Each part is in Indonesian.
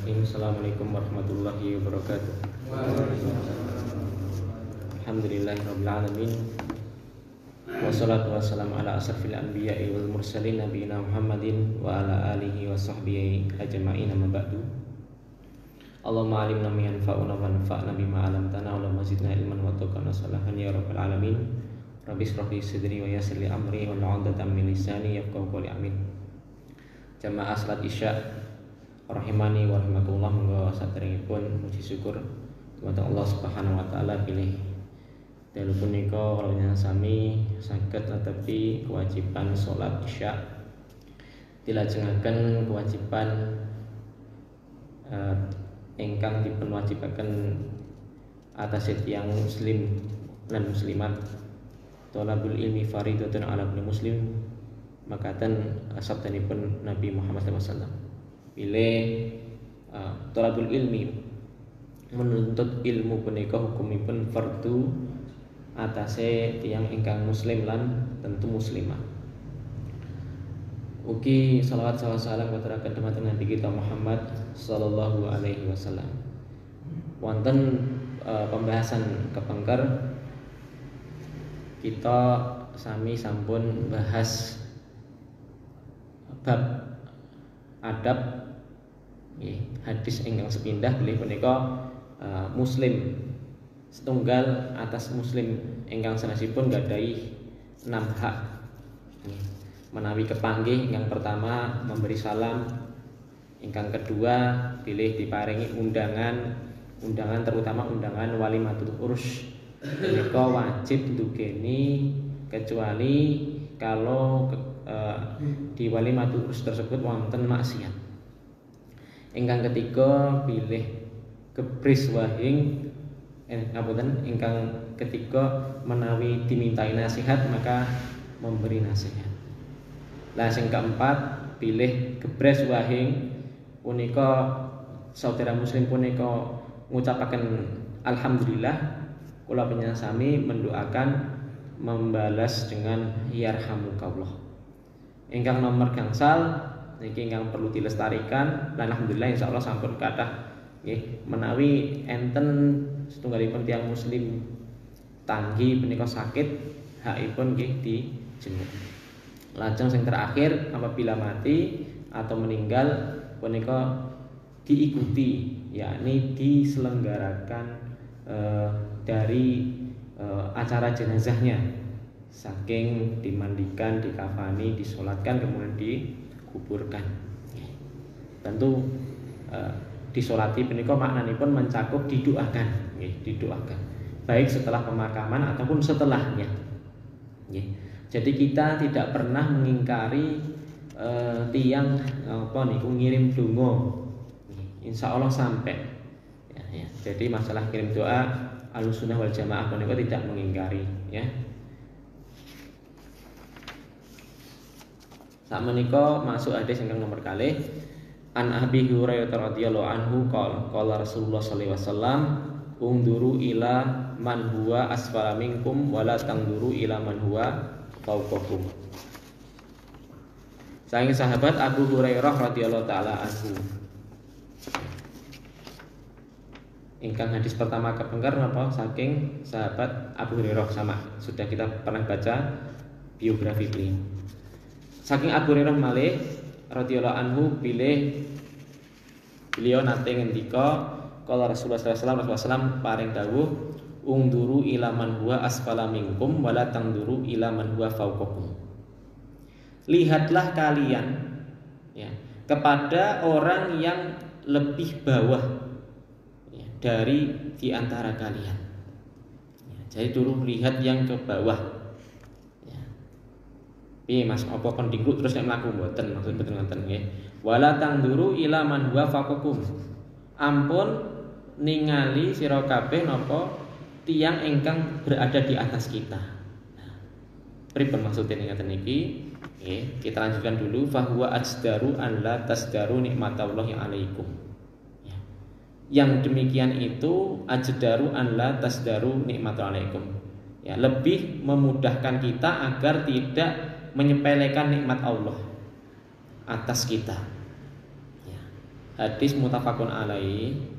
Bismillahirrahmanirrahim. Assalamualaikum warahmatullahi wabarakatuh. Alhamdulillahirabbil alamin. Wassalatu wassalamu ala asrofil anbiya'i wal mursalin nabiyina Muhammadin wa ala alihi wa sahbihi ajma'in, amma ba'du. Allahumma alimna ma yanfa'una wa anfa'na bima 'allamtana wa zidna ilman wa taqwana salahan ya rabbal alamin. Rabbi shrah li sadri wa yassir li amri wa 'uqdatam min lisani yafqahu qawli. Amin. Jamaah salat Isya rahimani wa rahmatullah, monggo saderengipun puji syukur kepada Allah Subhanahu wa taala pilih dalu punika kula sami saged netepi kewajiban salat Isya, dilajengaken kewajiban ingkang dipun wajibaken atas tiyang muslim lan muslimat. Thalabul ilmi fardhatun 'ala kulli muslim, makaten sabdanipun Nabi Muhammad SAW. Pilih thalabul ilmi, menuntut ilmu punika hukumipun fardu atase tiyang ingkang muslim lan tentu muslimah. Ugi salawat salam katuraken dumateng Nabi kita Muhammad sallallahu alaihi wasallam. Wonten pembahasan kepengker kita sami sampun bahas bab adab hadis ingkang sepindah bilih punika muslim setunggal atas muslim ingkang sanesipun gadhahi 6 hak. Menawi kepanggih, ingkang pertama memberi salam, ingkang kedua bilih diparingi undangan terutama undangan walimatul urus, punika wajib ndugeni kecuali kalau di walimatul urus tersebut wonten maksiat. Ingkang ketiga bilih gebris wahing ingkang ketiga menawi dimintai nasihat maka memberi nasihat. Lah sing keempat bilih gebres wahing punika saudara muslim punika ngucapaken alhamdulillah, kula panjenengan sami mendoakan membalas dengan yarhamukallah. Ingkang nomor gangsal niki ingkang perlu dilestarikan lan alhamdulillah insyaallah sampun kathah nggih, menawi enten setunggalipun tiyang muslim tanggi punika sakit, hakipun nggih dijenguk. Lajeng sing terakhir apabila mati atau meninggal punika diikuti, yakni diselenggarakan dari acara jenazahnya, saking dimandikan, dikafani, disolatkan, kemudian dikuburkan. Tentu disolati punika maknanipun mencakup didoakan, didoakan baik setelah pemakaman ataupun setelahnya. Jadi kita tidak pernah mengingkari tiang ngirim donga, insya Allah sampai. Jadi masalah kirim doa Ahlussunnah wal Jamaah punika tidak mengingkari, ya. Sakmenika masuk hadis ingkang nomor kalih. An Abi Hurairah radhiyallahu anhu qala Rasulullah sallallahu alaihi wasallam, unduru ila man huwa asfala minkum wala tangduru ila man huwa fawqakum. Saking sahabat Abu Hurairah radhiyallahu taala anhu. Ingkang hadis pertama kepengker napa saking sahabat Abu Hurairah, sama sudah kita pernah baca biografi beliau. Saking Abu Hurairah malih radhiyallahu anhu bilih beliau nate ngendika qala Rasulullah sallallahu alaihi wasallam paring dawuh unduru ila man huwa asfala minkum wala tangduru ila man huwa fawqakum. Lihatlah kalian, ya, kepada orang yang lebih bawah dari di antara kalian. Jadi dulu lihat yang ke bawah. Piye Mas, apa kon dingkluk terus nek mlaku mboten, maksud mboten ngoten nggih. Wala tangduru ila man huwa faqakum. Ampun ningali sira kabeh napa tiyang ingkang berada di atas kita. Nah, pripun maksudnya ngaten niki? Nggih, kita lanjutkan dulu fa huwa ajdaru an la tasdaru nikmatallahi alaikum. Yang demikian itu ajdaru an la tasdaru nikmatallahi alaikum. Ya, lebih memudahkan kita agar tidak menyepelekan nikmat Allah atas kita. Ya. hadis muttafaqun alaihi.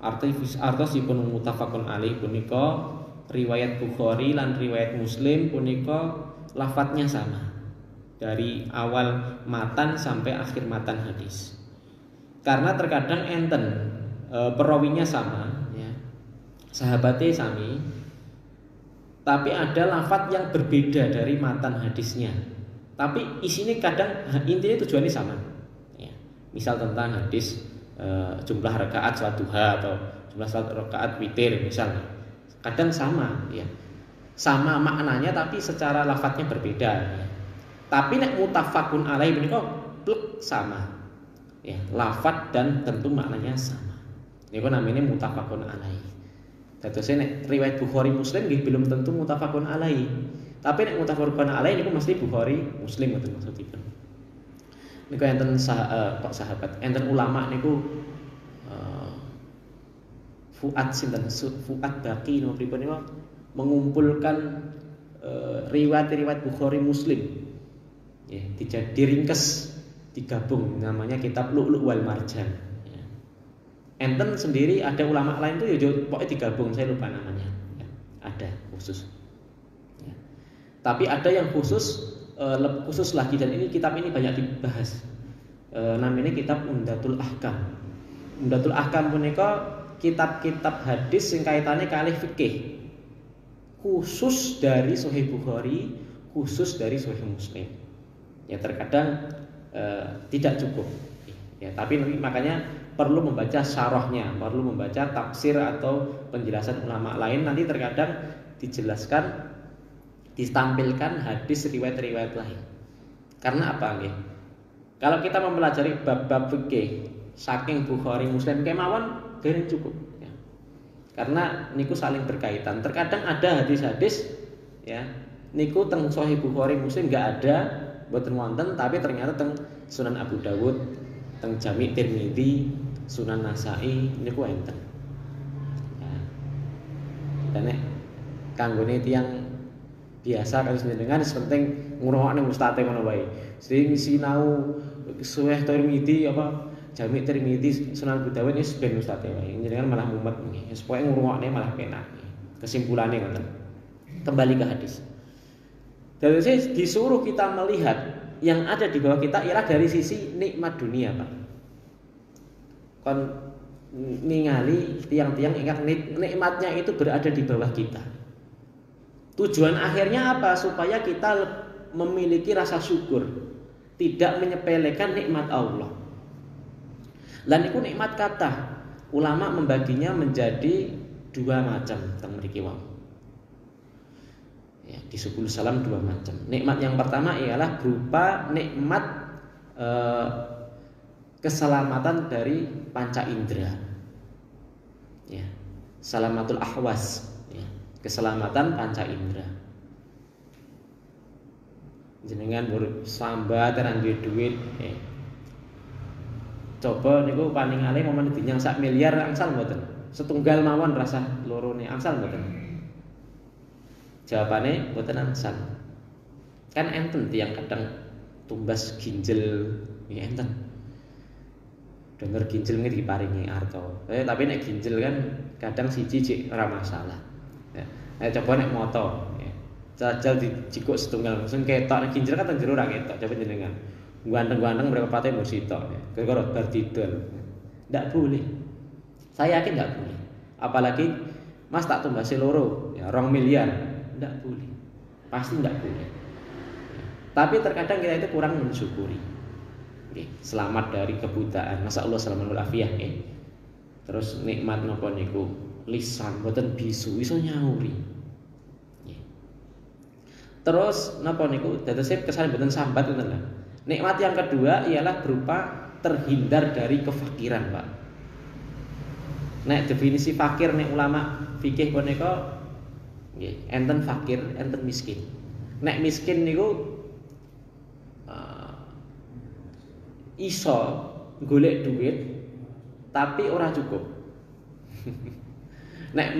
Artosipun muttafaqun alaihi punika riwayat Bukhari lan riwayat Muslim punika lafadznya sama dari awal matan sampai akhir matan hadis. Karena terkadang enten perawinya sama, ya, sahabatnya sami, tapi ada lafadz yang berbeda dari matan hadisnya. Tapi isinya kadang intinya tujuannya sama. Ya. Misal tentang hadis jumlah rakaat salat duha atau jumlah salat rakaat witir misalnya. Kadang sama, ya. Sama maknanya tapi secara lafadznya berbeda. Ya. Tapi nek muttafaqun alaihi menika plek sama. Ya, lafadz dan tentu maknanya sama. Niku namanya muttafaqun alaihi. Dados nek riwayat Bukhari Muslim nggih belum tentu muttafaqun alaihi. Tapi nek muttafaqun alaihi niku mesti Bukhari Muslim ngoten maksudipun. Niku enten sahabat, enten ulama niku Fuad sinten Fuad Baqi niku pripun niku mengumpulkan riwayat-riwayat Bukhari Muslim. Ya, diringkes digabung namanya kitab Lu'lu' wal Marjan. Ya. Enten sendiri ada ulama lain tuh ya pokoknya digabung, saya lupa namanya. Ya, ada khusus. Ya. Tapi ada yang khusus lagi dan ini kitab ini banyak dibahas. Namanya kitab Umdatul Ahkam. Umdatul Ahkam punika kitab-kitab hadis sing kaitannya kalih fikih. Khusus dari Sahih Bukhari, khusus dari Sahih Muslim. Ya terkadang tidak cukup. Ya, tapi makanya perlu membaca syarahnya, perlu membaca tafsir atau penjelasan ulama lain. Nanti terkadang dijelaskan, ditampilkan hadis riwayat-riwayat lain. Karena apa nggih? Kalau kita mempelajari bab-bab fikih saking Bukhari Muslim kemawon dereng cukup. Ya. Karena niku saling berkaitan. Terkadang ada hadis-hadis, ya, niku teng Sahih Bukhari Muslim nggak ada, boten wonten, tapi ternyata teng Sunan Abu Dawud, teng Jami' Tirmidzi, Sunan Nasa'i niku enten. Ya. Dan nek kanggone tiyang biasa kados njenengan penting ngrungokne mustate ngono wae. Sing sinau Sahih Tirmidzi apa Jami' Tirmidzi, Sunan Abu Dawud wis ben mustate wae. Njenengan malah mumet nggih. Wis pokoke ngrungokne malah penak. Kesimpulannya ngoten. Kembali ke hadis. Jadi disuruh kita melihat yang ada di bawah kita ialah dari sisi nikmat dunia, Pak. Kon ningali tiang-tiang ingat nikmatnya itu berada di bawah kita. Tujuan akhirnya apa? Supaya kita memiliki rasa syukur, tidak menyepelekan nikmat Allah. Lan iku nikmat kata ulama membaginya menjadi dua macam teng mriki wau. Ya, di Subul Salam dua macam. Nikmat yang pertama ialah berupa nikmat keselamatan dari panca indera. Ya, salamatul ahwas, ya, keselamatan panca indera. Jenengan sambat tenan duit, ya. Coba niku paling alih momen dinyang sak miliar angsal mboten. Setunggal mawon rasa lorone angsal mboten. Jawabannya mboten angsal. Kan enten tiyang kadang tumbas ginjel ya enten. Donor ginjel nggih diparingi arto. Tapi nek ginjel kan kadang siji cek ora masalah. Ya. Coba nek moto ya. Jajal dijikuk setunggal langsung ketok nek ginjel kan teng jero ora ketok. Coba jenengan. Ganteng-ganteng mereka patah bersito ya. Gara-gara bar didol. Ndak boleh. Saya yakin ndak boleh. Apalagi Mas tak tumbasi loro ya 2 miliar. Ndak boleh. Pasti ndak boleh. Ya. Tapi terkadang kita itu kurang mensyukuri. Oke, selamat dari kebutaan. Masa Allah salamun afiyah ya. Terus nikmat napa niku? Lisan mboten bisu iso nyauri. Ya. Terus napa niku? Dados kesan mboten sambat ngoten lho. Nikmat yang kedua ialah berupa terhindar dari kefakiran, Pak. Nek definisi fakir nek ulama fikih punika nggih, enten fakir, enten miskin. Nek miskin niku iso golek duit tapi ora cukup. Nek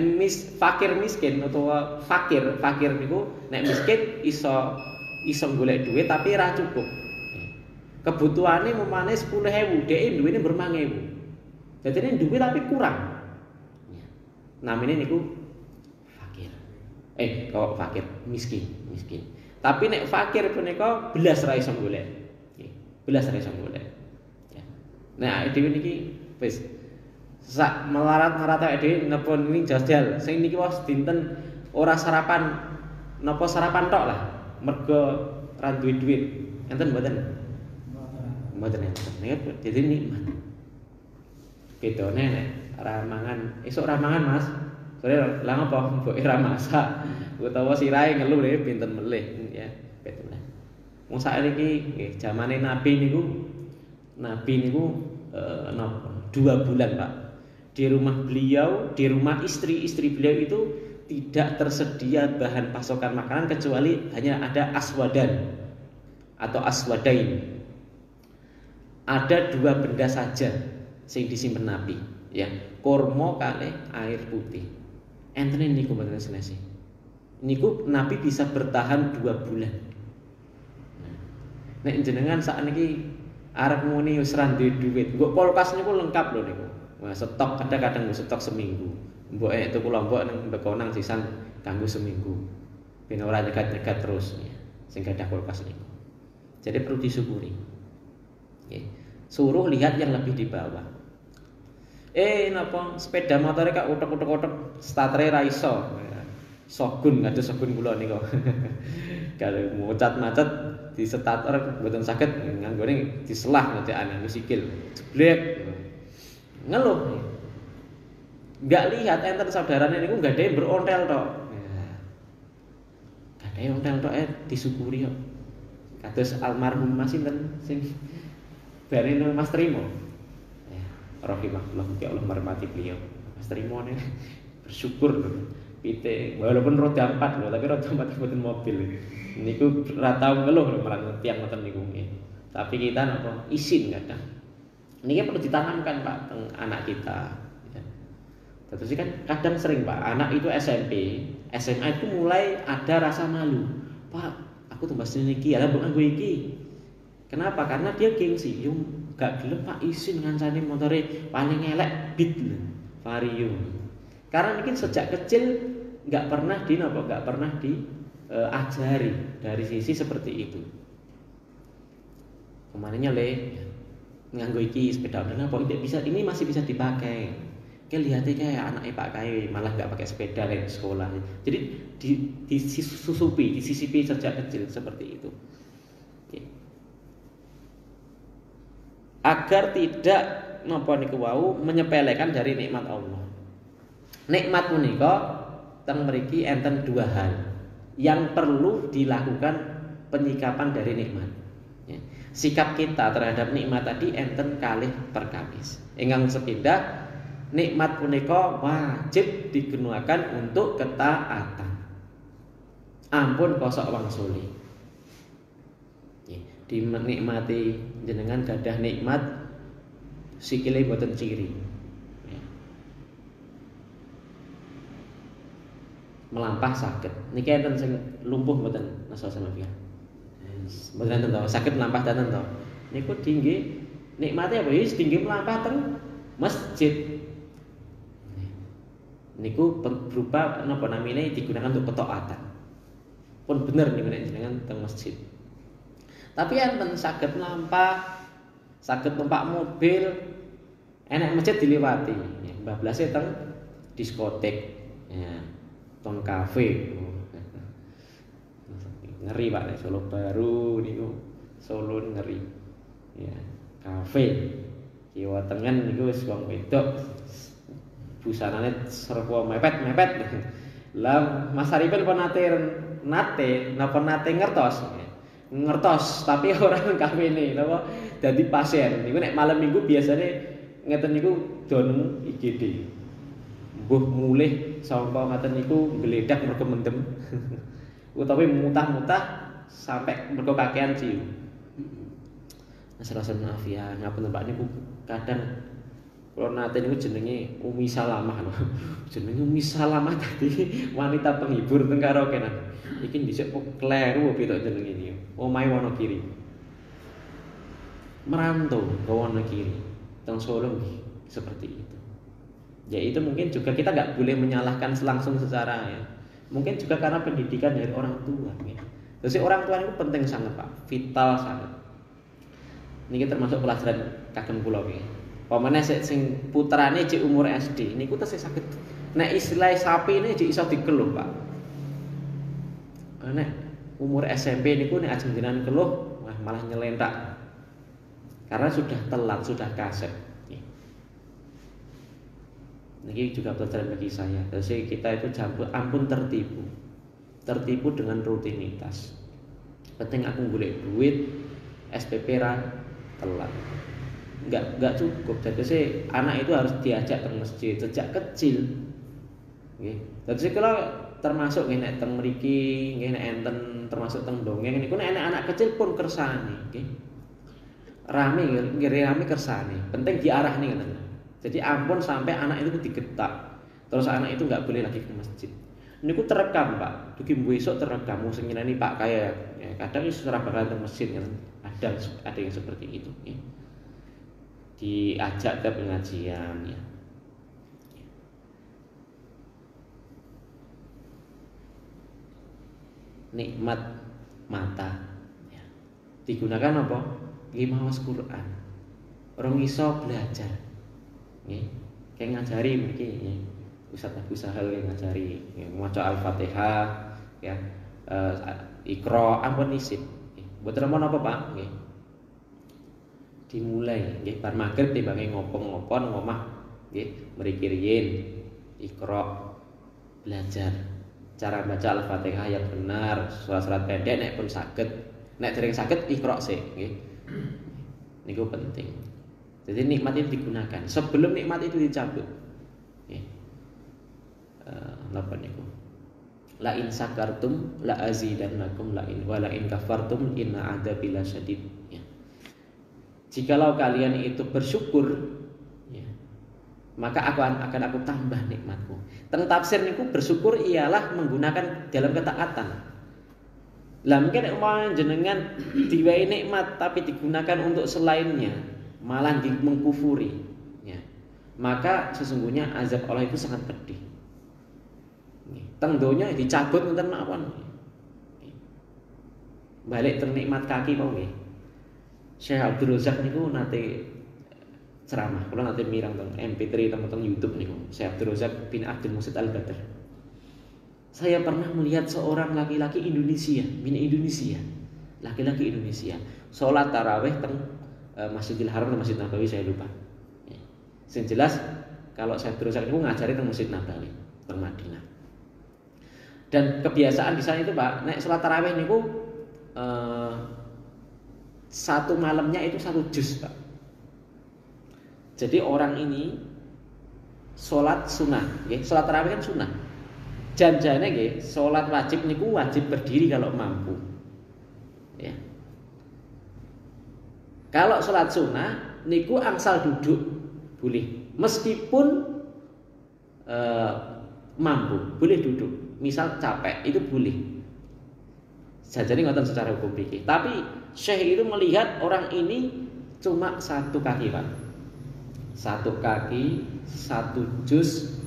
fakir miskin utawa fakir niku nek miskin iso golek duit tapi ora cukup. Kebutuhane memane 10.000, dhek duwene 5.000. Dadine duwe tapi kurang. Ya. Namine niku fakir. Kok fakir, miskin. Tapi nek fakir punika belas ra iso golek. Nggih, belas ra iso golek. Ya. Nah, dhewe niki wis sak melarat-marat awake dhewe napa ini jajal. Sing niki wis dinten ora sarapan napa sarapan tok lah. Mergo ra duwe duit. Enten mboten? Mboten enten. Nek dadi nikmat. Bedone nek ra mangan, esuk ra mangan Mas. Sore lah ngapa mbok ora masak utawa sirahe ngeluh dhewe pinten melih ya betul. Wong saiki nggih zamane Nabi niku napa 2 bulan Pak. Di rumah beliau, di rumah istri beliau itu tidak tersedia bahan pasokan makanan kecuali hanya ada aswadan atau aswadain. Ada 2 benda saja sing disimpen Nabi, ya, kurma kalih air putih. Enten niku mboten selesai. Niku Nabi bisa bertahan 2 bulan. Nek jenengan sakniki arep muni wis ra duwe duit, nggo kulkas niku lengkap lho niku. Wah, stok kadang-kadang stok seminggu. Mbok tuku lombok ning bekonang sisan kanggo seminggu. Ben ora nyegat-nyegat terus ya. Sing gadah kulkas niku. Jadi perlu disyukuri. Oke. Suruh lihat yang lebih di bawah. Napa sepeda motor kak utek-utek startere ra iso. Sogun ngados sogun kula nika. Kalau mucat-macet di starter mboten saged nganggone diselah ngejekane sikil. Jeblek. Ngeluh. Enggak lihat enten saudarane niku gadhe berontel tok. Gadhe ontel tok disyukuri kok. Kados almarhum Mas sinten sing bareng Mas Trimo. Rahimahullah, ya Allah merahmati beliau. Mas Trimo nih bersyukur pite walaupun roda 4 lho, tapi roda 4 mboten mobil. Niku ora tau ngeluh lho marang tiyang ngoten niku nggih. Tapi kita napa isin kadang. Niki perlu ditanamkan Pak teng anak kita. Ya. Terus kan kadang sering Pak, anak itu SMP, SMA itu mulai ada rasa malu. Pak, aku tumbas niki, ala mbok nganggo iki. Kenapa? Karena dia gengsi. Yo gak gelem Pak isin ngancani motore paling elek Beat Vario. Karena mungkin sejak kecil nggak pernah diajari dari sisi seperti itu. Kemarinnya nganggo iki sepeda online apa tidak bisa, ini masih bisa dipakai. Lihatnya kayak anaknya pakai malah nggak pakai sepeda di sekolah. Jadi disisipi sejak kecil seperti itu. Agar tidak napa niku wau menyepelekan dari nikmat Allah. Nikmat punika teng mriki enten 2 hal yang perlu dilakukan penyikapan dari nikmat. Ya. Sikap kita terhadap nikmat tadi enten kalih perkawis. Ingkang sepindah nikmat punika wajib digunakan untuk ketaatan. Ampun kosok wangsuli. Dinikmati jenengan gadah nikmat sikile boten ciri. Melampah saged. Niki enten sing lumpuh mboten nasa sampeyan. Mboten enten to, saged melampah daten to. Niku dingge nikmate apa wis dingge melampah teng masjid. Niku berupa napa namine digunakan untuk ketaatan. Pun bener niku nek jenengan teng masjid. Tapi enten saged melampah, saged numpak mobil, enek masjid diliwati. Ya, bablase teng diskotek, ya, teng kafe. Ngeri Pak nek Solo Baru niku Solo ngeri. Ya, kafe. Kiwa tengen niku wis wong wedok. Busanane serba mepet-mepet. Lah Mas Arifin napa nate ngertos tapi orang kawene napa dadi pasien. Niku nek malam Minggu biasane ngeten niku don IGD. Mbuh mulih saka ngaten niku gledak mergo mendem. Utawi mutah-mutah sampai mergo kakean ciu. Asal-asal maaf ya, ngapunten Pak niku kadang kula nate niku jenenge Umi Salamah. Jenenge Umi Salamah tadi wanita penghibur teng karaoke. Iki dhisik kok kleru piye tok jenenge iki. Omahe Wonogiri. Merantau ke Wonogiri. Teng Solo nggih. seperti itu. Ya itu mungkin juga kita nggak boleh menyalahkan langsung secara ya. Mungkin juga karena pendidikan dari orang tua. Ya. Jadi orang tua itu penting sangat Pak, vital sangat. Ini termasuk pelajaran kagem kula nggih. Pamane sing putrane cek umur SD niku tesih saged nek istilah sapi ini cek iso dikeluh Pak. Nek umur SMP niku nek ajeng jenengan keluh malah nyelentak. Karena sudah telat, sudah kaset. Ini juga pelajaran bagi saya. Jadi kita itu ampun tertipu dengan rutinitas. Penting aku golek duit, SPP ra telat. Enggak cukup. Jadi anak itu harus diajak ke masjid sejak kecil. Nggih. Jadi kalau termasuk nek teng mriki, nggih nek enten termasuk teng dongeng niku nek anak kecil pun kersane, nggih. Rame kersane. Penting diarahni ngoten. Jadi ampun sampai anak itu digetak. Terus anak itu nggak boleh lagi ke masjid. Ini ku terekam Pak. Dugi besok terekam. Sing nyeneni Pak kaya. Ya, kadang itu serah bakal ke masjid kan. Ada yang seperti itu. Ya. Diajak ke pengajian. Ya. Nikmat mata. Ya. Digunakan apa? Maos Quran. Orang iso belajar. Nggih, kayak ngajari mriki nggih. Ustaz Abu Sahal ngajari maca Al-Fatihah ya. Iqra ampun isip. Mboten napa Pak, nggih. Dimulai nggih bar magrib timbange ngopong-ngopon ngomah nggih mriki riyin Iqra belajar cara baca Al-Fatihah yang benar, surat-surat pendek nek pun saged. Nek dereng saged Iqra sik nggih. Niku penting. Jadi nikmat itu digunakan sebelum nikmat itu dicabut. Napa niku? La in sakartum la azidannakum la in kafartum inna adzabi lasyadid. Ya. Jikalau kalian itu bersyukur, ya, maka akan aku tambah nikmatku. Teng tafsir niku bersyukur ialah menggunakan dalam ketaatan. Lah mungkin umpama jenengan diwai nikmat tapi digunakan untuk selainnya, malah mengkufuri, ya. Maka sesungguhnya azab Allah itu sangat pedih. Teng donya dicabut nenten mawon. Balik ternikmat kaki mau nggih. Syekh Abdul Razak niku nate ceramah, kula nate mirang teng MP3 teng YouTube niku. Syekh Abdul Razak bin Abdul Musid Al-Badr. Saya pernah melihat seorang laki-laki Indonesia, laki-laki Indonesia, sholat tarawih teng Masjidil Haram dan Masjid Nabawi saya lupa. Ya. Yang jelas kalau saya terus itu ngajari tentang Masjid Nabawi teng Madinah. Dan kebiasaan di sana itu Pak, naik sholat tarawih niku satu malamnya itu 1 juz Pak. Jadi orang ini sholat sunnah, ya, sholat tarawih kan sunnah. Janjane nggih, sholat wajib niku wajib berdiri kalau mampu. Ya. Kalau sholat sunnah niku angsal duduk boleh, meskipun mampu boleh duduk. Misal capek itu boleh. Jadi ngoten secara hukum fikih. Tapi Syekh itu melihat orang ini cuma 1 kaki Pak, 1 kaki 1 juz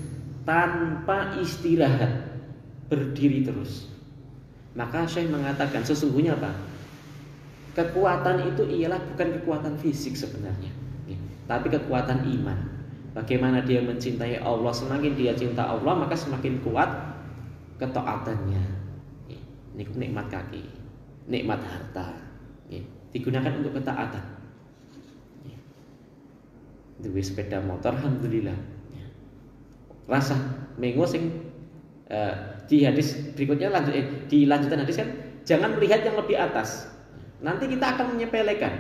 tanpa istirahat, berdiri terus. Maka Syekh mengatakan sesungguhnya Pak, kekuatan itu ialah bukan kekuatan fisik sebenarnya, tapi kekuatan iman. Bagaimana dia mencintai Allah, semakin dia cinta Allah maka semakin kuat ketaatannya. Ini nikmat kaki, nikmat harta, digunakan untuk ketaatan. Duwe sepeda motor, alhamdulillah. Rasa mengo sing di hadis berikutnya di lanjutan hadis kan, jangan melihat yang lebih atas. Nanti kita akan menyepelekan.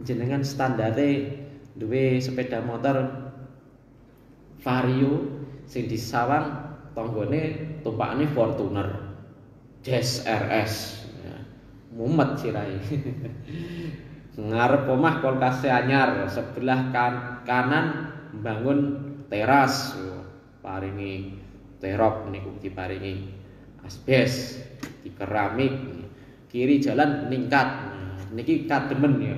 Jenengan standare duwe sepeda motor Vario sing disawang tonggone tumpakane Fortuner, Jazz RS, ya. Mumet sirai. Ngarep omah kulkase anyar, sebelah kanan membangun teras, paringi terop niku diparingi asbes, di keramik, kiri jalan meningkat. Niki kademen ya.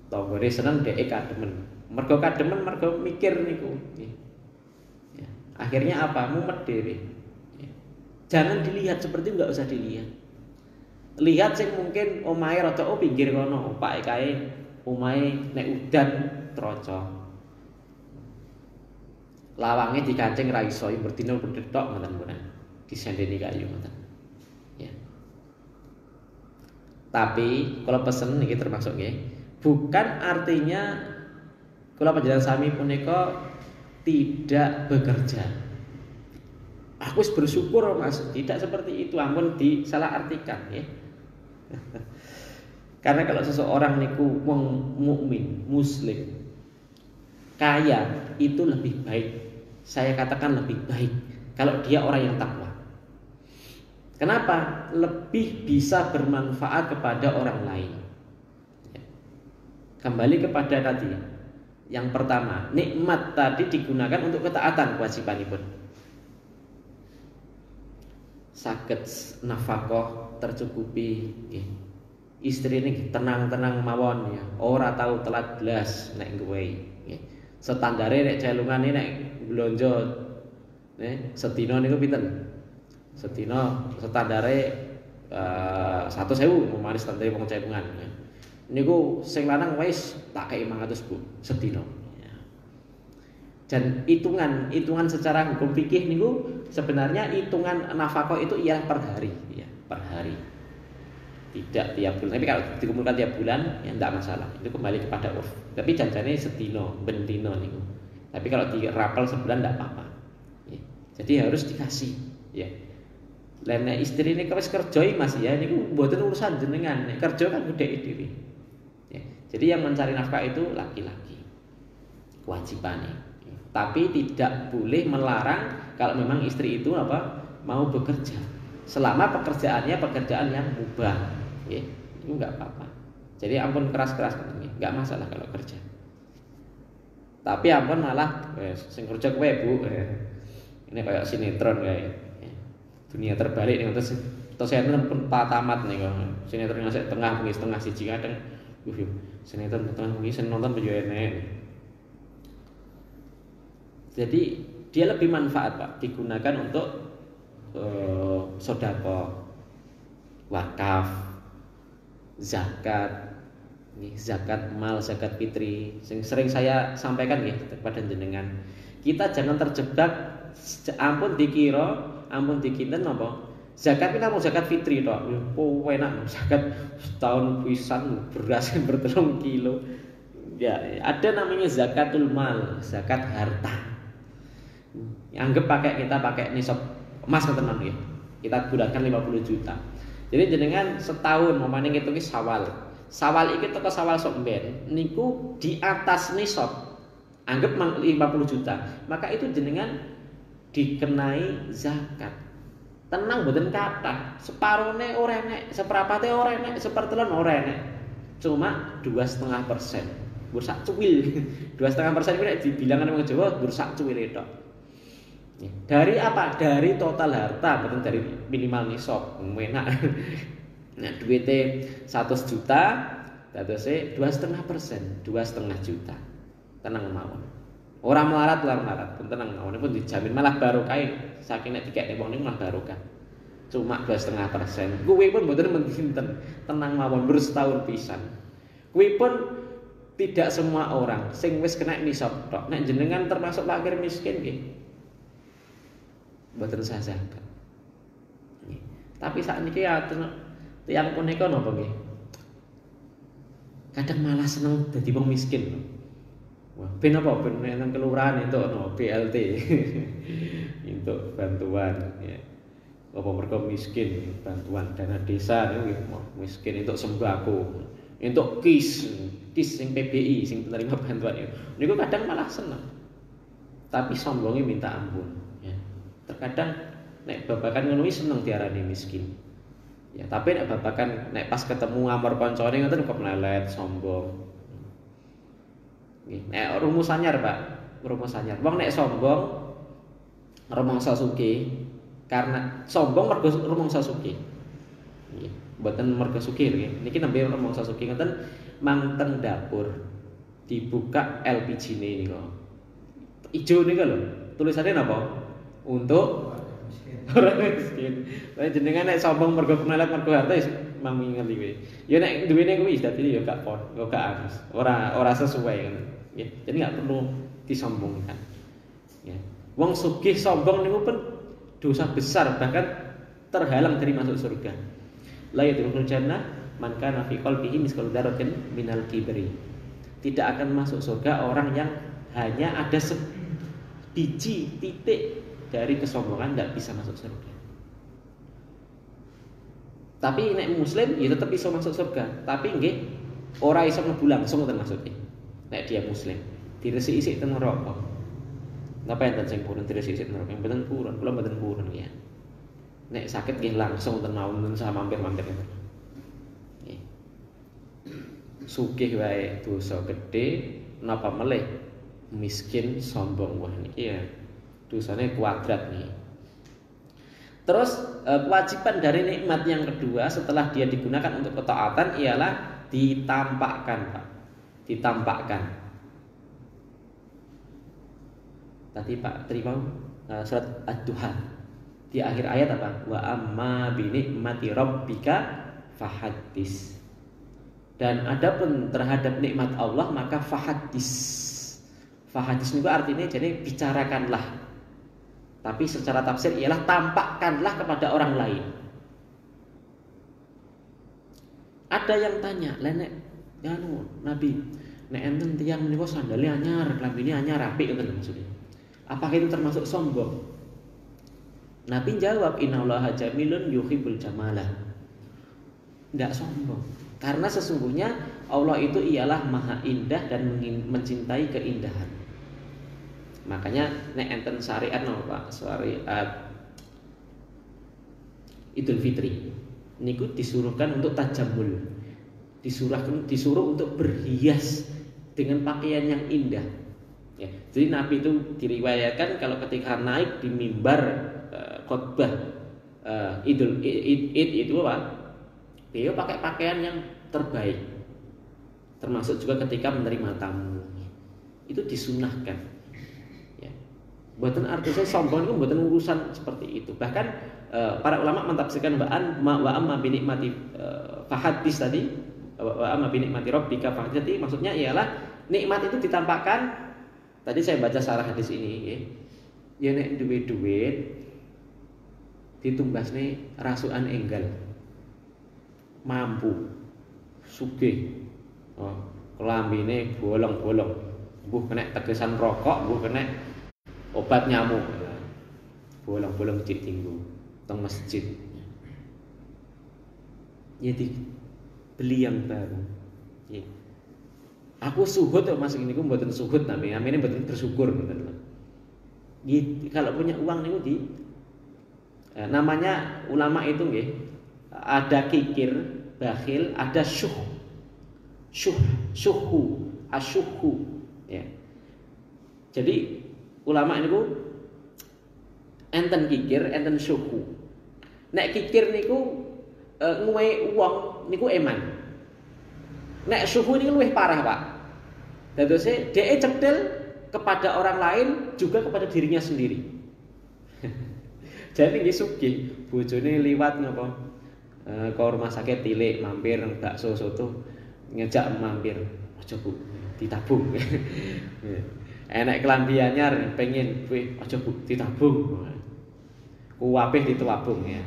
Tonggone seneng dhek kademen. Mergo kademen, mergo mikir niku. Ya. Akhirnya apa? Mumet dhewe. Ya. Jangan dilihat seperti enggak usah dilihat. Lihat sing mungkin omahe rada pinggir kono, opake kae omahe nek udan troco. Lawange dikancing ra iso berdino berdethok ngoten mboten. Disendeni kayu ngoten. Ya. Tapi kalau pesen niki termasuk nggih, bukan artinya kula panjenengan sami punika tidak bekerja. Aku bersyukur Mas, tidak seperti itu, ampun disalahartikan ya. Karena kalau seseorang niku wong mukmin, muslim, kaya itu lebih baik. Saya katakan lebih baik kalau dia orang yang takwa. Kenapa? Lebih bisa bermanfaat kepada orang lain. Kembali kepada tadi. Yang pertama, nikmat tadi digunakan untuk ketaatan kewajibanipun. Saged nafkah tercukupi, istri ini tenang-tenang mawon ya, ora tahu telat blas nek ngwehi. Standare nek jalungane nek blonjo sedina niku pinten? Sedina standare 100.000 umpamane standare wong jalungan. Niku sing lanang wis tak kei 500 Bu sedina. Dan hitungan secara hukum fikih niku sebenarnya hitungan nafkah itu ialah per hari ya, per hari. Tidak tiap bulan. Tapi kalau dikumpulkan tiap bulan ya enggak masalah. Itu kembali kepada urf. Tapi janjane sedina, ben dina niku. Tapi kalau dirapel sebulan enggak apa-apa. Ya. Jadi harus dikasih ya. Lene istri ini wis kerja Mas ya niku mboten urusan jenengan. Nek kerja kan gedhe dhewe. Ya. Jadi yang mencari nafkah itu laki-laki. Kewajibannya. Tapi tidak boleh melarang kalau memang istri itu mau bekerja. Selama pekerjaannya pekerjaan yang mubah, ya, itu enggak apa-apa. Jadi ampun keras-keras enggak masalah kalau kerja. Tapi ampun malah sing kerja kowe Bu. Ini kayak sinetron kayak. Dunia terbalik nih terus saya pun tamat nih kok. Sinetron ngasih tengah bengi setengah siji kadang. Sinetron tengah bengi sen nonton yo enek. Jadi dia lebih manfaat Pak, digunakan untuk sedekah, wakaf, zakat, zakat mal, zakat fitri. Sering saya sampaikan ya kepada jenengan. Kita jangan terjebak ampun dikinten napa? Zakat iki namung zakat fitri tok. Oh enak zakat setahun pisan beras bertelung kilo. Ya, ada namanya zakatul mal, zakat harta. Anggap kita pakai nisab emas ngoten ya. Kita gunakan 50 juta. Jadi jenengan setahun mamane ngitung iki Syawal. Syawal iki teko Syawal sok mben niku di atas nisab. Anggap 50 juta. Maka itu jenengan dikenai zakat. Tenang mboten kathah. Separone ora enek, seprapate ora enek, sepertelon ora enek. Cuma 2,5%. Mbur sak cuwil. 2,5% iki nek dibilangan wong Jawa mbur sak cuwile tok. Dari apa? Dari total harta, bukan dari minimal nisab. Enak. Nah, duitnya 100 juta, dadose 2,5%, 2,5 juta. Tenang mawon. Orang melarat, tenang mawon. Pun dijamin malah barokah. Saking nek dikek wong niku malah barokah. Cuma 2,5%. Kuwi pun mboten mendinten. Tenang mawon, ber setahun pisan. Kuwi pun tidak semua orang sing wis kena nisab tok. Nek jenengan termasuk fakir miskin nggih. Mboten sah zakat. Tapi saat ini ya tiyang punika napa nggih? Kadang malah seneng dadi wong miskin. Wah, ben apa ben nang kelurahan entuk BLT. Entuk bantuan ya. Apa mergo miskin bantuan dana desa niku miskin entuk sembako. Entuk KIS sing PBI sing penerima bantuan niku kadang malah seneng. Tapi sombongnya minta ampun. Terkadang nek babakan ngono iki seneng diarani miskin. Ya, tapi nek babakan nek pas ketemu ngamor koncone ngoten kok melelet, sombong. Nggih, nek rumus anyar, Pak. Rumus anyar. Wong nek sombong rumangsa sugih karena sombong mergo rumangsa sugih. Nggih, mboten mergo sugih nggih. Niki nembe rumangsa sugih ngoten mang teng dapur. dibuka LPG ini kok. Ijo nih kalau tulisannya apa? Untuk orang miskin. Lah jenengan nek sombong mergo kemelet mergo harta wis mami ngerti kowe. Ya nek duwene kuwi dadi ya gak pon, gak harus. Ora sesuai kan. Ya, jadi enggak perlu disombongkan. Ya. Wong sugih sombong niku pun dosa besar bahkan terhalang dari masuk surga. La yadkhulul jannah man kana fi qalbihi misqalu dzarratin minal kibri. Tidak akan masuk surga orang yang hanya ada sebiji titik dari kesombongan, tidak bisa masuk surga. Tapi nek muslim ya tetap bisa masuk surga. Tapi nggih ora iso mlebu langsung ngoten maksudnya. Nek dia muslim, diresiki teng neraka. Napa enten sing purun diresiki teng neraka? Mboten purun, kula mboten purun ya. Nek sakit nggih langsung ten mawon sama mampir-mampir ngoten. Nggih. Sugih wae dosa gedhe, napa melih miskin sombong wah niki ya dosane kuadrat nih. Terus kewajiban dari nikmat yang kedua setelah dia digunakan untuk ketaatan ialah ditampakkan, Pak. Ditampakkan. Tadi Pak terima surat Ad-Duha. Di akhir ayat apa? Wa amma bi nikmati rabbika fahaddis. Dan adapun terhadap nikmat Allah maka fahaddis. Fahaddis itu artinya jadi bicarakanlah. Tapi secara tafsir ialah tampakkanlah kepada orang lain. Ada yang tanya, "Lenek, ya Nabi, nek enten tiyang menika sandale anyar, klambine anyar apik ngoten maksudnya. Apakah itu termasuk sombong?" Nabi jawab, "Innallaha jamilun yuhibbul jamala." Tidak sombong. Karena sesungguhnya Allah itu ialah maha indah dan mencintai keindahan. Makanya nek enten syariat napa Pak? Syariat Idul Fitri. Niku disuruhkan untuk tajamul. Disuruh untuk berhias dengan pakaian yang indah. Ya. Jadi Nabi itu diriwayatkan kalau ketika naik di mimbar khotbah Idul Id itu Pak, beliau pakai pakaian yang terbaik. Termasuk juga ketika menerima tamu. Itu disunahkan. Buatan artinya sombong itu buatan urusan seperti itu. Bahkan para ulama mentafsirkan wa amma bi nikmati fahaddis tadi, wa amma bi nikmati rabbika fahaddis tadi maksudnya ialah nikmat itu ditampakkan. Tadi saya baca sarah hadis ini ya. Ya nek duit ditumbasne rasukan enggal. Mampu sugih. Oh, kelambine bolong-bolong. Mbuh kena tegesan rokok, mbuh kena obat nyamuk, bolong-bolong cik tinggu teng masjid. Jadi beli yang baru. Ya. Aku suhud Mas ini ku mboten suhud namanya mboten bersyukur ngoten. Kalau punya uang niku namanya ulama itu nggih ada kikir, bakhil, ada syuhu, asyuhu ya. Jadi ulama niku enten kikir, enten syuhu. Nek kikir niku nguwe uang niku eman. Nek syuhu niku luwih parah, Pak. Dadose dhek cedhel kepada orang lain juga kepada dirinya sendiri. Jadi nggih sugih, bojone liwat napa ke rumah sakit tilik mampir bakso soto ngejak mampir. Aja Bu, ditabung. Enek kelambi anyar pengen kowe aja Bu ditabung. Kuwapih ditwabung ya.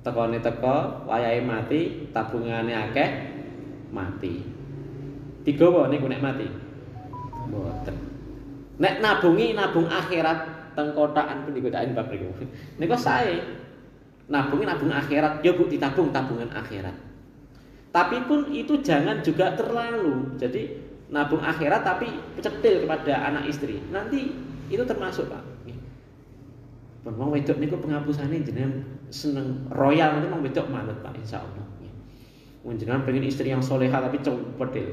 Tekone teko, wayahe mati, tabungane akeh, mati. Digawa niku nek mati. Mboten. Nek nabung akhirat teng kotakan pun digodain bab niku. Niku sae. Nabung akhirat, ya Bu ditabung tabungan akhirat. Tapi pun itu jangan juga terlalu. Jadi nabung akhirat tapi cetil kepada anak istri. Nanti itu termasuk Pak. Pun wong wedok niku penghapusane jenengan seneng royal niku wong wedok manut Pak insyaallah. Wong jenengan pengen istri yang solehah tapi cepet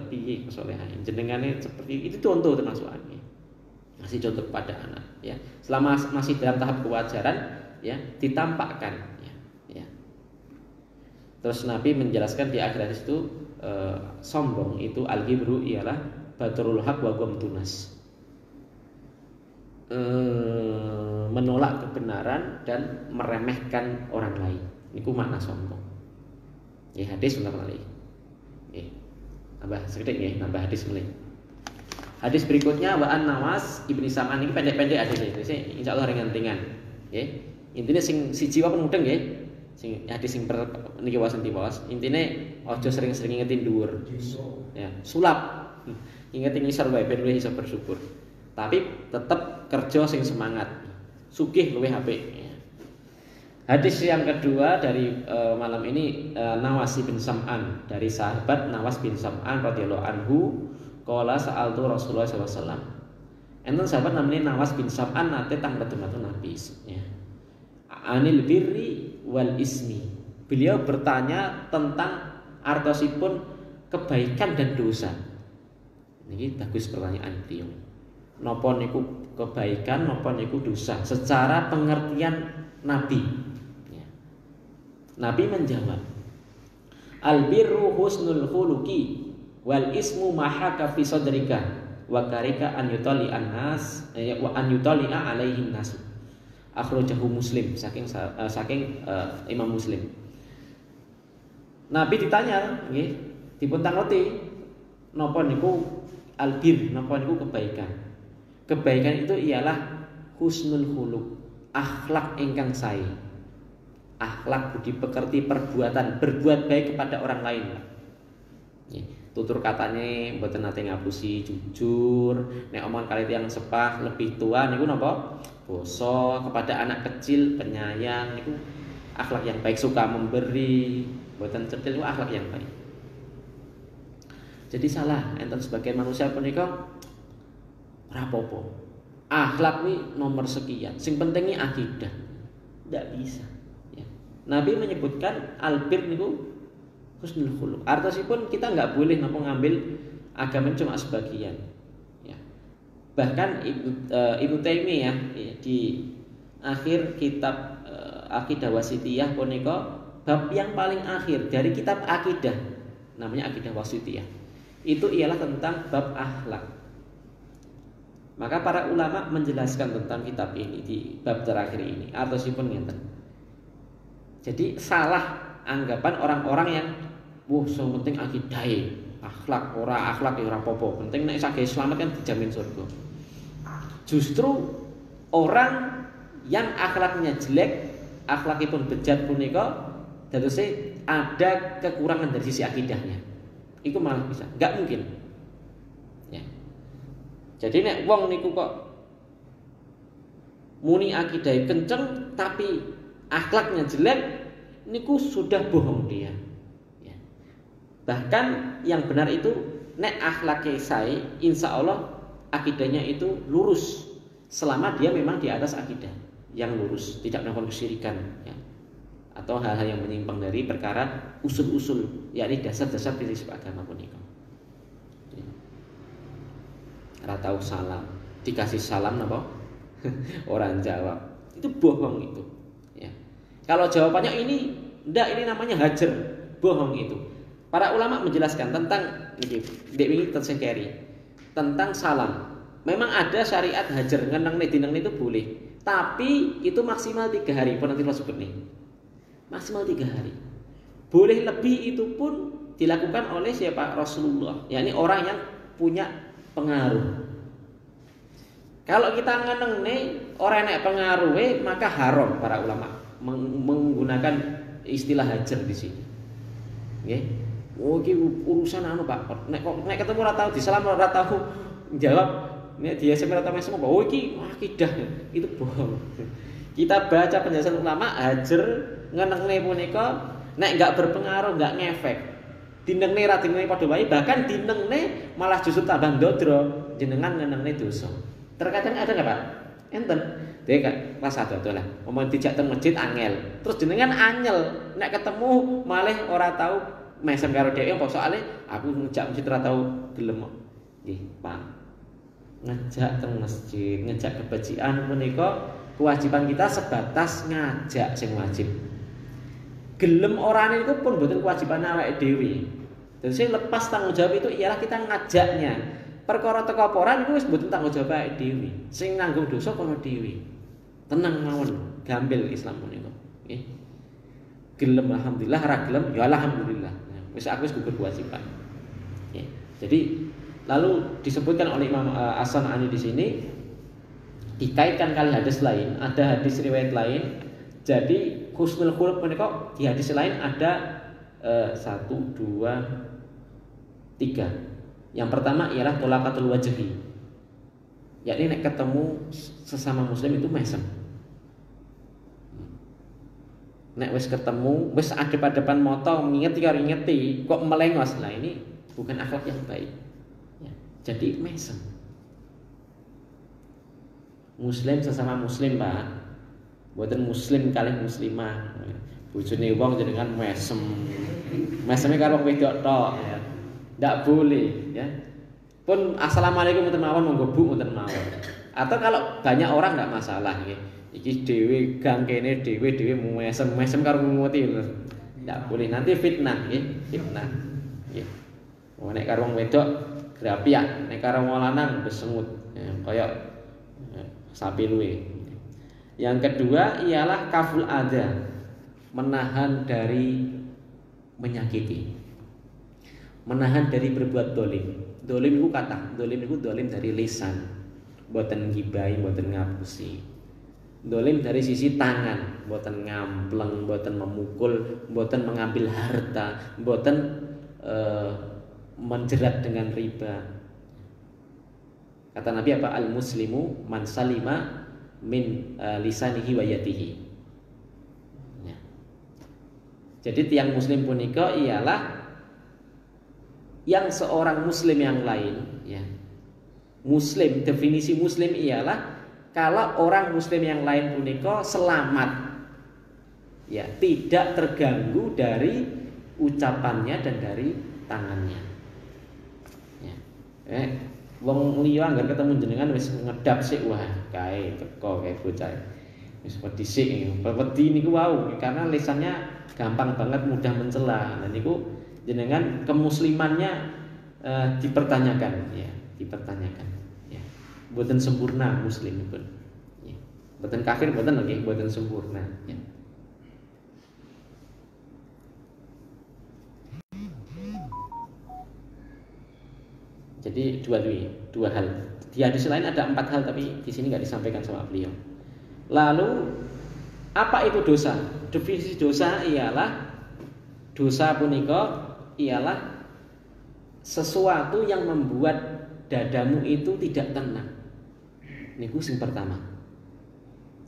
piye kesolehan. Jenengane seperti itu contoh termasuk ini. Masih contoh kepada anak ya. Selama masih dalam tahap kewajaran ya ditampakkan ya. Terus Nabi menjelaskan di akhir hadis itu sombong itu al-ghibru ialah batrul haq wa ghamtunas. Menolak kebenaran dan meremehkan orang lain. Niku makna sombong. Ya hadis bentar lagi. Nggih. Tambah sedikit nggih, tambah hadis mulai. Hadis berikutnya wa an-Nawas Ibnu Sam'an ini pendek-pendek hadisnya. Insyaallah ringan-ringan. Nggih. Intine sing siji wae mudeng nggih. Sing hadis sing niki wasen diwaos. Intine aja sering-sering ngingetin dhuwur. Ya, sulap. Ingetin ngisor wae ben luwih iso bersyukur. Tapi tetap kerja sing semangat. Sugih luwih apik. Ya. Hadis yang kedua dari malam ini Nawas bin Sam'an dari sahabat Nawas bin Sam'an radhiyallahu anhu qala sa'altu Rasulullah sallallahu alaihi wasallam. Enten sahabat namanya Nawas bin Sam'an nate tang ketemu Nabi ya. Anil birri wal ismi. Beliau bertanya tentang artosipun kebaikan dan dosa. Ini bagus pertanyaan beliau. Napa niku kebaikan, napa niku dosa secara pengertian Nabi. Ya. Nabi menjawab, al-birru husnul khuluqi wal ismu mahaka fi sadrika wa karika an yutali an-nas wa an yutali'a alaihim nas. Akhrajahu Muslim saking Imam Muslim. Nabi ditanya, nggih, dipun tangleti napa niku albir, napa niku kebaikan. Kebaikan itu ialah husnul khuluq, akhlak ingkang sae. Akhlak budi pekerti perbuatan, berbuat baik kepada orang lain. Tutur katanya mboten nate ngapusi, jujur, nek omongan kali tiyang sepah lebih tua niku napa? Basa kepada anak kecil, penyayang niku akhlak yang baik, suka memberi, mboten cedhil niku akhlak yang baik. Jadi salah enten sebagian manusia punika ora apa-apa. Akhlak ini nomor sekian. Sing pentingnya akidah. Tidak bisa. Ya. Nabi menyebutkan albir niku husnul khuluq. Artosipun kita nggak boleh napa ngambil agama cuma sebagian. Ya. Bahkan Ibnu Taimiyah ya, di akhir kitab Aqidah Wasithiyah punika bab yang paling akhir dari kitab akidah namanya Aqidah Wasithiyah. Itu ialah tentang bab akhlak. Maka para ulama menjelaskan tentang kitab ini di bab terakhir ini artosipun ngeten. Jadi salah anggapan orang-orang yang so penting akidahe, akhlak ora apa-apa, penting nek saged selamat kan dijamin surga. Justru orang yang akhlaknya jelek, akhlakipun bejat punika dadose ada kekurangan dari sisi akidahnya. Itu malah bisa, enggak mungkin. Ya. Jadi nek wong niku kok muni akidah kenceng tapi akhlaknya jelek, niku sudah bohong dia. Ya. Bahkan yang benar itu nek akhlaknya sae, insya Allah akidahnya itu lurus selama dia memang di atas akidah yang lurus, tidak melakukan kesyirikan, ya. Atau hal-hal yang menyimpang dari perkara usul-usul, yakni dasar-dasar prinsip agama punika. Ratau salam, dikasih salam napa? Orang jawab. Itu bohong itu. Ya. Kalau jawabannya ini namanya hajar, bohong itu. Para ulama menjelaskan tentang ini tersengkeri tentang salam. Memang ada syariat hajar ngeneng itu boleh, tapi itu maksimal 3 hari. Pun nanti sebut nih. Maksimal 3 hari. Boleh lebih itu pun dilakukan oleh siapa? Rasulullah. Yakni orang yang punya pengaruh. Kalau kita ngeneng nih orang yang pengaruh, maka haram para ulama menggunakan istilah hajar di sini. Nggih. Oh iki urusan anu Pak. Nek ketemu ora tau disalam ora tau jawab, nek dia SMS ora tau mesem, oh iki akidah. Itu bohong. Kita baca penjelasan ulama hajar ngenengne punika nek enggak berpengaruh, enggak ngefek. Dinengne ra dinengne padha wae, bahkan dinengne malah justru tambah ndodro, jenengan ngenengne dosa. Terkadang ada enggak Pak? Enten. Dia pas ada lah. Omong dijak teng masjid angel. Terus jenengan anyel, nek ketemu malah ora tahu mesem karo dhek apa soalé aku ngejak masjid ora tahu gelem. Nggih, Pak. Ngejak teng masjid, ngejak kebajikan punika kewajiban kita sebatas ngajak sing wajib. Gelem orane niku pun mboten kewajiban awake dhewe. Jadi sing lepas tanggung jawab itu ialah kita ngajaknya. Perkara teko poran iku wis mboten tanggung jawab awake dhewe. Sing nanggung dosa kono dhewe. Tenang mawon, gampil Islam menika. Nggih. Gelem alhamdulillah, ra gelem ya alhamdulillah. Wis aku wis gugur kewajiban. Nggih. Jadi lalu disebutkan oleh Imam As-San'ani di sini dikaitkan kali hadis lain, ada hadis riwayat lain. Jadi husnul khuluq menika di hadis lain ada 1, 2, 3. Yang pertama ialah tolakatul wajhi. Yakni nek ketemu sesama muslim itu mesem. Nek wis ketemu, wis adep-adepan moto ngingeti kok melengos. Nah ini bukan akhlak yang baik. Ya, jadi mesem. Muslim sesama muslim, Pak. Mboten muslim kalih muslimah. Bojone wong jenengan mesem. Meseme karo wong wedok tok ya. Ndak boleh ya. Pun assalamualaikum mboten mawon monggo Bu mboten mawon. Atau kalau banyak orang enggak masalah nggih. Iki dhewe gang kene dhewe mesem karo ngumuti. Ndak boleh nanti fitnah nggih, fitnah. Nggih. Nek karo wong wedok grapiak, nek karo wong lanang besengut. Ya, kaya sapi luwe. Yang kedua ialah kaful adza, menahan dari menyakiti. Menahan dari berbuat dolim. Dolim itu kata, dolim itu dolim dari lisan, boten gibai, boten ngapusi. Dolim dari sisi tangan, boten ngampleng, boten memukul, boten mengambil harta, boten menjerat dengan riba. Kata Nabi apa? Al muslimu man salima min lisanihi wa yadihi. Ya. Jadi tiang muslim punika ialah yang seorang muslim yang lain ya. Muslim, definisi muslim ialah kalau orang muslim yang lain punika selamat ya, tidak terganggu dari ucapannya dan dari tangannya ya. Wong liya anggar ketemu jenengan wis ngedap sik, wah kae teko kae bocah wis wedi sik wedi niku wau karena lisannya gampang banget mudah mencela. Dan niku jenengan kemuslimannya dipertanyakan ya, dipertanyakan ya. Mboten sempurna muslim pun ya. Mboten kafir mboten nggih, mboten sempurna ya. Jadi dua hal. Di hadis lain ada 4 hal tapi di sini nggak disampaikan sama beliau. Lalu apa itu dosa? Definisi dosa ialah dosa punika ialah sesuatu yang membuat dadamu itu tidak tenang. Niku sing pertama.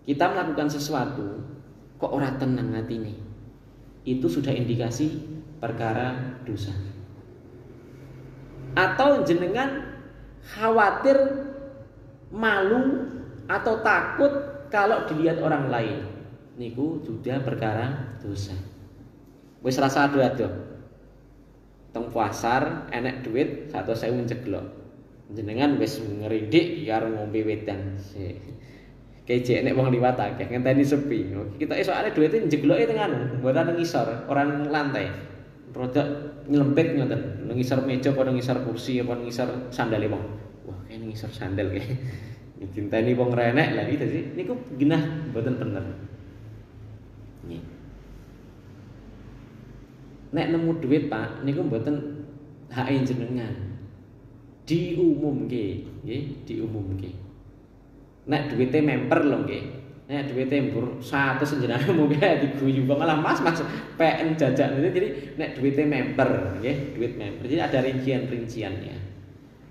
Kita melakukan sesuatu kok ora tenang atine. Itu sudah indikasi perkara dosa. Atau jenengan khawatir, malu atau takut kalau dilihat orang lain, niku sudah perkara dosa. Wis rasa ado-ado teng pasar enek duit 100.000 jeglok, jenengan wis ngerindik karo ngombe wedan kejek enek wong liwat akeh ngenteni sepi. Kita esokane duite njegloke teng anu mboten nang ngisor, ora nang lantai. Rodok nyelempit ngoten, nang ngisor meja apa nang ngisor kursi apa nang ngisor sandale wong. Wah, kae nang ngisor sandal kae. Dicinteni wong renek lah iki dadi niku genah mboten bener. Nggih. Nek nemu duit, Pak, niku mboten hak jenengan. Diumumke, nggih, diumumke. Nek duwite memper lho nggih. Nek duwite mbur 100 jenengan mungkin diguyu malah Mas PN jajak niku. Jadi nek duwite memper nggih, duit memper. Jadi ada rincian-rinciannya.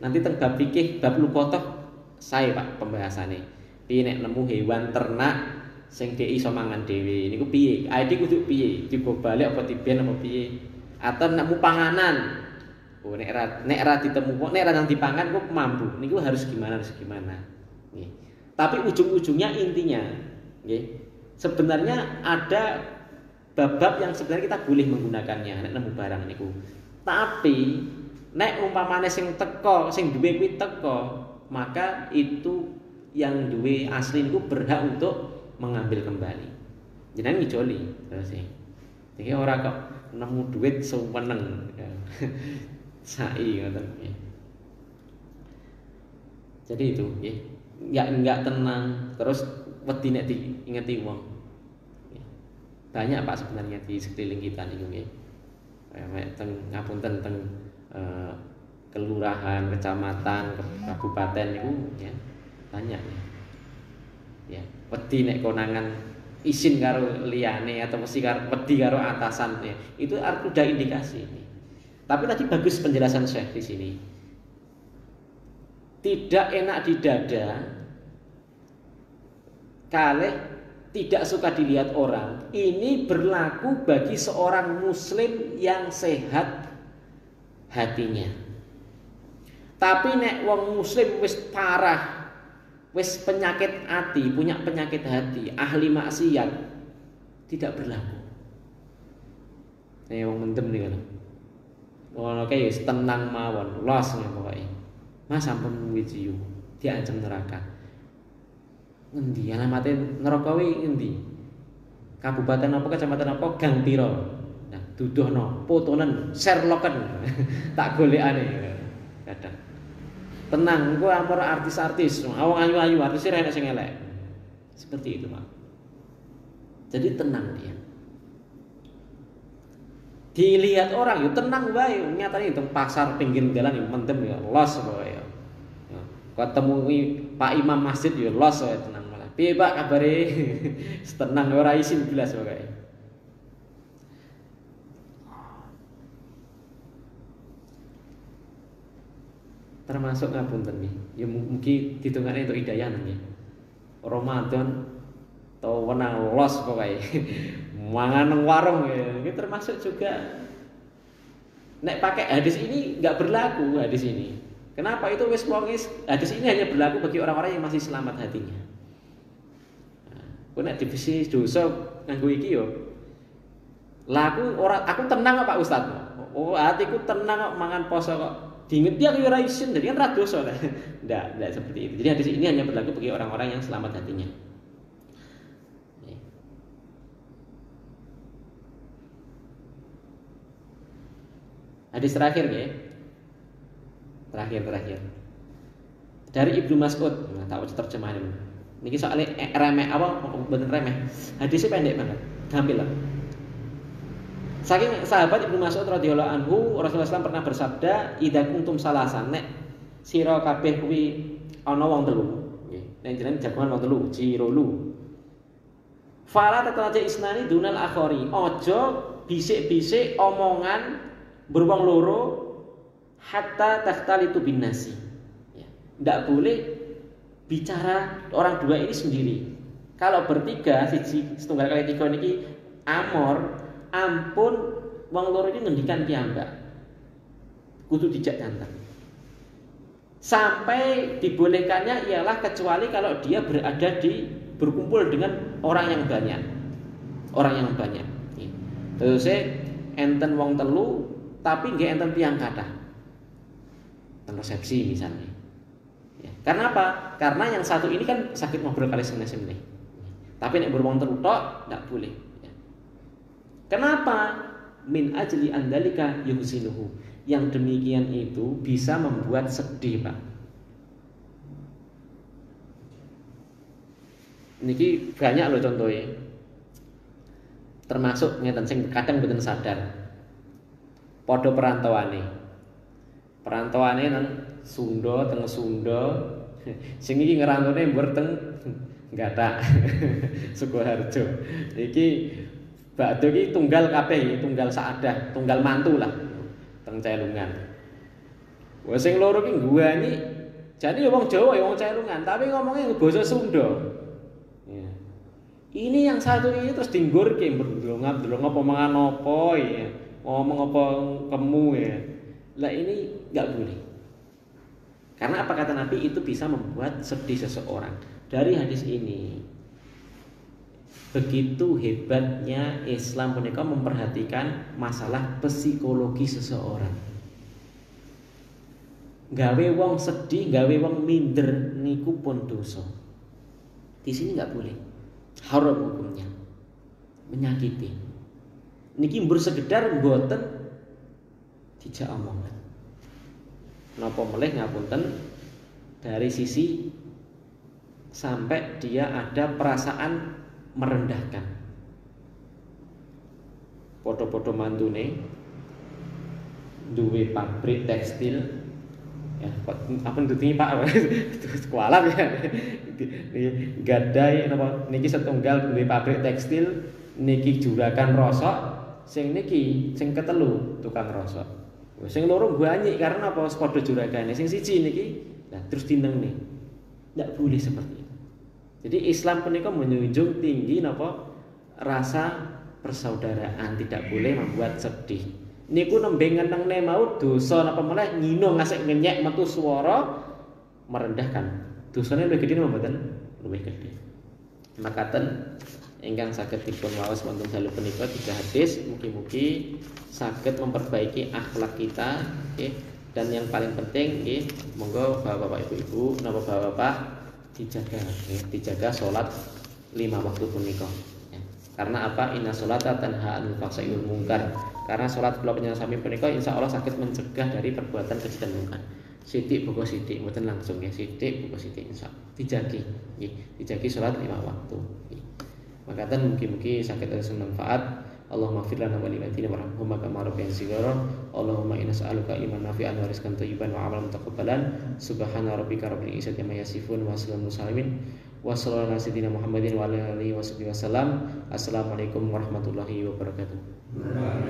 Nanti teng bab fikih, bab luqathah sae Pak pembahasane. Piye nek nemu hewan ternak sing dhek iso mangan dhewe niku piye? ID kudu piye? Dibobalik apa diben apa piye? Atau nemu panganan. Oh nek ra ditemu kok nek ra nang dipangan kok mampu. Niku harus gimana Nggih. Tapi ujung-ujungnya intinya nggih, sebenarnya ada bab-bab yang sebenarnya kita boleh menggunakannya nek nemu barang niku. Tapi nek umpamane sing teko, sing duwe kuwi teko, maka itu yang duwe asli niku berhak untuk mengambil kembali. Jenengan ngijoli terus sih. Jadi ora kok nemu duit seweneng. Ya. Sai ngoten nggih. Jadi itu nggih. Enggak tenang, terus wedi nek diingeti wong. Banyak Pak sebenarnya di sekeliling kita niku nggih. Teng ngapunten teng kelurahan, kecamatan, kabupaten niku ya banyak ya. Ya, wedi nek konangan izin karo liyane atau mesti wedi karo atasan ya. Itu udah indikasi ini. Tapi tadi bagus penjelasan Syekh di sini. Tidak enak di dada kalih tidak suka dilihat orang. Ini berlaku bagi seorang muslim yang sehat hatinya. Tapi nek wong muslim wis parah, wis penyakit hati, punya penyakit hati, ahli maksiat, tidak berlaku. Wong mendem nih kan. Ngono kae wis tenang mawon, los pokoke. Mas sampun wijiyu, diancam neraka. Ngendi alamate neraka kuwi ngendi? Kabupaten apa, kecamatan apa, gang pira? Nah, duduhno, fotonen, Sherlocken. Tak golekane. Kadang. Tenang, engko ampun artis-artis, awang ayu-ayu, artis ora enak sing elek. Seperti itu, Pak. Jadi tenang dia. Dilihat orang yo tenang wae, nyatane teng pasar pinggir dalan yo mendem yo los pokoke yo. Ketemu Pak Imam masjid yo los wae tenang malah. Piye Pak kabare? Tenang ora isin belas pokoke. Termasuk ngapunten nih, ya mungkin ditungane untuk hidayah nggih. Ramadan tau wenang los pokoke. Mangan nang warung ya. Ini termasuk juga nek pakai hadis ini enggak berlaku hadis ini. Kenapa itu wis hadis ini hanya berlaku bagi orang-orang yang masih selamat hatinya. Nah, nek divisi dosa nganggo iki yo. Laku ora aku tenang kok Pak Ustaz. Oh, hatiku tenang kok mangan poso kok. Diingeti aku ora isin, jadi kan ra dosa ta. Enggak seperti itu. Jadi hadis ini hanya berlaku bagi orang-orang yang selamat hatinya. Hadis terakhir ya. Terakhir. Dari Ibnu Mas'ud. Nah, tak usah terjemahan ini. Niki soalnya remeh apa bener remeh. Hadisnya pendek banget. Gampil lah. Saking sahabat Ibnu Mas'ud radhiyallahu anhu, Rasulullah SAW pernah bersabda, "Idza kuntum salasan nek sira kabeh kuwi ana wong telu." Nggih. Nek jenengan jagongan wong telu, jirolu. Fala tatalaja isnani dunal akhari. Aja bisik-bisik omongan beruang loro hatta takhtalitu bin nasi. Ya, tidak boleh bicara orang dua ini sendiri. Kalau bertiga, siji setunggal kali tiga niki amor, ampun wong loro ini ngendikan piyambak. Kudu dijak jantan. Sampai dibolehkannya ialah kecuali kalau dia berkumpul dengan orang yang banyak. Orang yang banyak. Terus enten wong telu tapi nggak enten tiang kathah. Resepsi misalnya. Ya. Karena apa? Karena yang satu ini kan sakit ngobrol kali seneng-seneng. Tapi nek berwong telu tok enggak boleh. Ya. Kenapa? Min ajli andalika yuhsinuhu. Yang demikian itu bisa membuat sedih, Pak. Niki banyak loh contohnya. Termasuk ngeten sing kadang mboten sadar. Padha perantauane nang Sunda, teng Sunda. Sing iki ngerantone mbur teng Gathak. Sukoharjo. Iki bakdo iki tunggal kabeh, tunggal saadah, tunggal mantu lah. Teng Celungan. Wah sing loro iki guani. Jane ya wong Jawa ya wong Celungan, tapi ngomongnya basa Sunda. Ya. Ini yang satu ini terus dinggurke berdolong apa mangan apa ya. Ngomong apa kemu ya. Lah ini enggak boleh. Karena apa kata Nabi itu bisa membuat sedih seseorang. Dari hadis ini begitu hebatnya Islam menika memperhatikan masalah psikologi seseorang. Gawe wong sedih, gawe wong minder niku pun dosa. Di sini enggak boleh. Haram hukumnya. Menyakiti. niki mbur sekedar mboten dijak omongan. Napa melih ngapunten dari sisi sampai dia ada perasaan merendahkan. Podo-podo mantune duwe pabrik tekstil ya apa ndutingi Pak sekualan ya gadai napa niki setunggal duwe pabrik tekstil niki juragan rosok sing niki sing ketelu tukang rosok sing loro banyak karena apa padha juragane sing siji niki nah terus dinengne ndak boleh seperti itu. Jadi Islam punika menjunjung tinggi napa rasa persaudaraan, tidak boleh membuat sedih. Niku nembe ngenengne mau dosa napa meneh ngino ngasik ngenyek metu swara merendahkan. Dosane luwih gedhe napa mboten? Luwih gedhe. Makaten ingkang saged dipun waos wonten dalu punika 3 hadis mugi-mugi saged memperbaiki akhlak kita nggih. Dan yang paling penting nggih monggo Bapak Ibu napa Bapak dijaga nggih, dijaga salat 5 waktu punika. Karena apa? Inna sholata tanha 'anil fahsya'i wal munkar. Karena salat kula sami punika insyaallah saged mencegah dari perbuatan keji dan mungkar. Sithik buka sithik mboten langsung ya, sithik buka sithik insyaallah. Dijagi nggih, dijagi salat 5 waktu. Makaten mugi-mugi saged terus manfaat. Allahumma fir lana wa li walidina warhamhuma kama rabbayana shighara. Allahumma inna nas'aluka imanan nafi'an wa rizqan thayyiban wa 'amalan mutaqabbalan. Subhana rabbika rabbil izzati amma yasifun wa salamun alal wa sallallahu ala sayyidina Muhammadin wa ala alihi wasallam. Assalamualaikum warahmatullahi wabarakatuh.